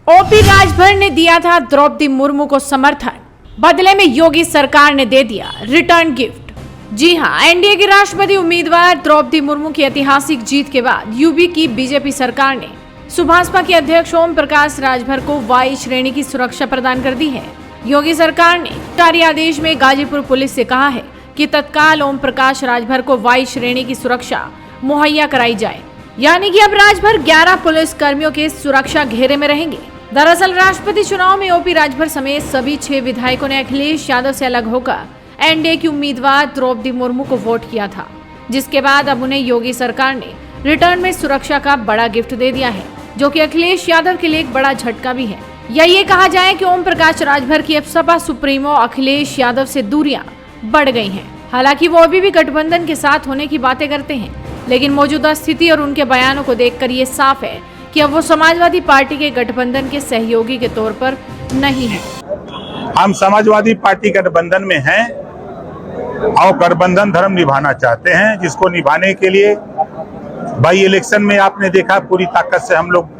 OP Rajbhar ने दिया था द्रौपदी मुर्मू को समर्थन, बदले में योगी सरकार ने दे दिया रिटर्न गिफ्ट। जी हां, एनडीए की राष्ट्रपति उम्मीदवार द्रौपदी मुर्मू की ऐतिहासिक जीत के बाद यूपी की बीजेपी सरकार ने सुभाषपा के अध्यक्ष ओम प्रकाश राजभर को वाई श्रेणी की सुरक्षा प्रदान कर दी है। योगी सरकार ने जारी आदेश में गाजीपुर पुलिस से कहा है कि तत्काल ओम प्रकाश राजभर को वाई श्रेणी की सुरक्षा मुहैया कराई जाए, यानी कि अब राजभर 11 पुलिस कर्मियों के सुरक्षा घेरे में रहेंगे। दरअसल राष्ट्रपति चुनाव में ओपी राजभर समेत सभी 6 विधायकों ने अखिलेश यादव से अलग होकर एनडीए की उम्मीदवार द्रौपदी मुर्मू को वोट किया था, जिसके बाद अब उन्हें योगी सरकार ने रिटर्न में सुरक्षा का बड़ा गिफ्ट दे दिया है, जो कि अखिलेश यादव के लिए एक बड़ा झटका भी है। या ये कहा जाए कि ओम प्रकाश राजभर की अब सपा सुप्रीमो अखिलेश यादव से दूरियां बढ़ गई हैं। हालांकि वो अभी भी गठबंधन के साथ होने की बातें करते हैं, लेकिन मौजूदा स्थिति और उनके बयानों को देखकर ये साफ है कि अब वो समाजवादी पार्टी के गठबंधन के सहयोगी के तौर पर नहीं है। हम समाजवादी पार्टी गठबंधन में हैं और गठबंधन धर्म निभाना चाहते हैं, जिसको निभाने के लिए बाई इलेक्शन में आपने देखा पूरी ताकत से हम लोग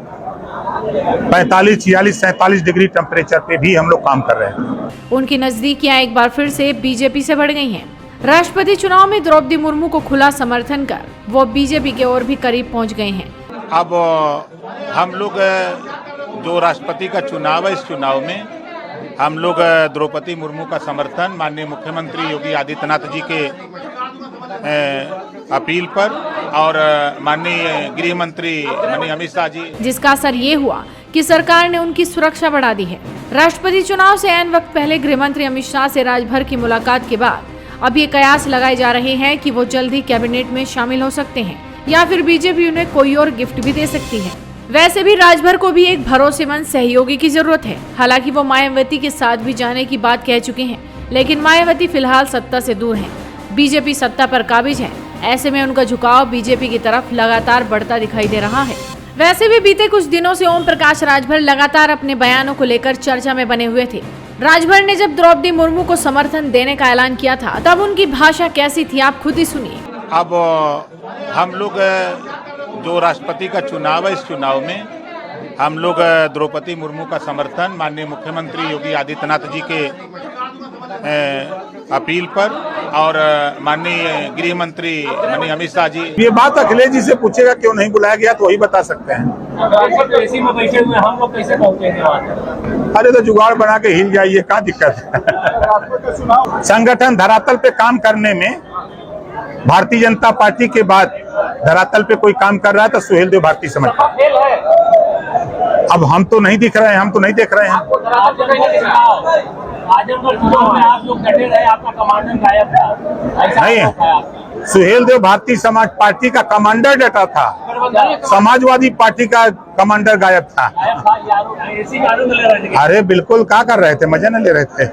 45, 46, 47 डिग्री टेम्परेचर पे भी हम लोग काम कर रहे हैं। उनकी नजदीकियां एक बार फिर से बीजेपी से बढ़ गई हैं। राष्ट्रपति चुनाव में द्रौपदी मुर्मू को खुला समर्थन कर वो बीजेपी के और भी करीब पहुंच गए हैं। अब हम लोग जो राष्ट्रपति का चुनाव है, इस चुनाव में हम लोग द्रौपदी मुर्मू का समर्थन माननीय मुख्यमंत्री योगी आदित्यनाथ जी के अपील पर और माननीय गृह मंत्री माननीय अमित शाह जी, जिसका असर ये हुआ कि सरकार ने उनकी सुरक्षा बढ़ा दी है। राष्ट्रपति चुनाव से ऐन वक्त पहले गृह मंत्री अमित शाह से राजभर की मुलाकात के बाद अब ये कयास लगाए जा रहे हैं कि वो जल्द ही कैबिनेट में शामिल हो सकते हैं या फिर बीजेपी उन्हें कोई और गिफ्ट भी दे सकती है। वैसे भी राजभर को भी एक भरोसेमंद सहयोगी की जरूरत है। हालांकि वो मायावती के साथ भी जाने की बात कह चुके हैं, लेकिन मायावती फिलहाल सत्ता से दूर हैं। बीजेपी सत्ता पर काबिज है, ऐसे में उनका झुकाव बीजेपी की तरफ लगातार बढ़ता दिखाई दे रहा है। वैसे भी बीते कुछ दिनों से ओम प्रकाश राजभर लगातार अपने बयानों को लेकर चर्चा में बने हुए थे। राजभर ने जब द्रौपदी मुर्मू को समर्थन देने का ऐलान किया था, तब उनकी भाषा कैसी थी, आप खुद ही सुनिए। अब हम लोग जो राष्ट्रपति का चुनाव है, इस चुनाव में हम लोग द्रौपदी मुर्मू का समर्थन माननीय मुख्यमंत्री योगी आदित्यनाथ जी के अपील पर और माननीय गृह मंत्री माननीय अमित शाह जी, ये बात अखिलेश जी से पूछेगा क्यों नहीं बुलाया गया तो वही बता सकते हैं। हम लोग कैसे पहुंचेंगे? अरे तो जुगाड़ बना के हिल जाइए, क्या दिक्कत है। संगठन धरातल पे काम करने में भारतीय जनता पार्टी के बाद धरातल पे कोई काम कर रहा है तो सुहेल देव भारती समझता है। अब हम तो नहीं दिख रहे हैं, हम तो नहीं देख रहे हैं। आजमगढ़ चुनाव में आप लोग डटे रहे, आपका कमांडर गायब था। नहीं, सुहेल देव भारती समाज पार्टी का कमांडर डटा था, समाजवादी पार्टी का कमांडर गायब था। अरे बिल्कुल, क्या कर रहे थे, मजे न ले रहे थे।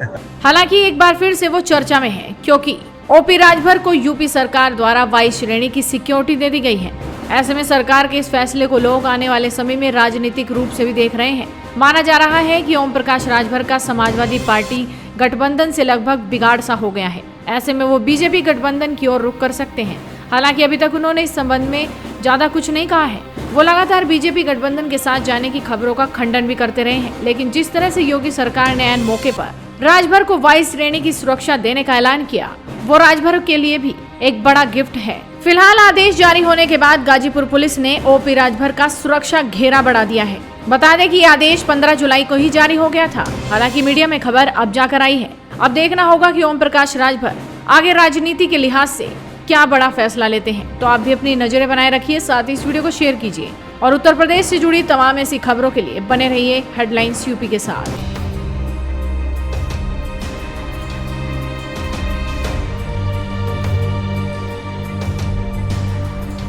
हालांकि एक बार फिर से वो चर्चा में है, क्योंकि ओपी राजभर को यूपी सरकार द्वारा वाई श्रेणी की सिक्योरिटी दे दी गई है। ऐसे में सरकार के इस फैसले को लोग आने वाले समय में राजनीतिक रूप से भी देख रहे हैं। माना जा रहा है कि ओम प्रकाश राजभर का समाजवादी पार्टी गठबंधन से लगभग बिगाड़ सा हो गया है। ऐसे में वो बीजेपी गठबंधन की ओर रुख कर सकते हैं। हालांकि अभी तक उन्होंने इस संबंध में ज्यादा कुछ नहीं कहा है। वो लगातार बीजेपी गठबंधन के साथ जाने की खबरों का खंडन भी करते रहे हैं, लेकिन जिस तरह से योगी सरकार ने ऐन मौके पर राजभर को वाई श्रेणी की सुरक्षा देने का ऐलान किया, वो राजभर के लिए भी एक बड़ा गिफ्ट है। फिलहाल आदेश जारी होने के बाद गाजीपुर पुलिस ने ओपी राजभर का सुरक्षा घेरा बढ़ा दिया है। बता दें कि ये आदेश 15 जुलाई को ही जारी हो गया था। हालांकि मीडिया में खबर अब जाकर आई है। अब देखना होगा कि ओम प्रकाश राजभर आगे राजनीति के लिहाज से क्या बड़ा फैसला लेते हैं। तो आप भी अपनी नजरें बनाए रखिए, साथ ही इस वीडियो को शेयर कीजिए और उत्तर प्रदेश से जुड़ी तमाम ऐसी खबरों के लिए बने रहिए हेडलाइंस यूपी के साथ।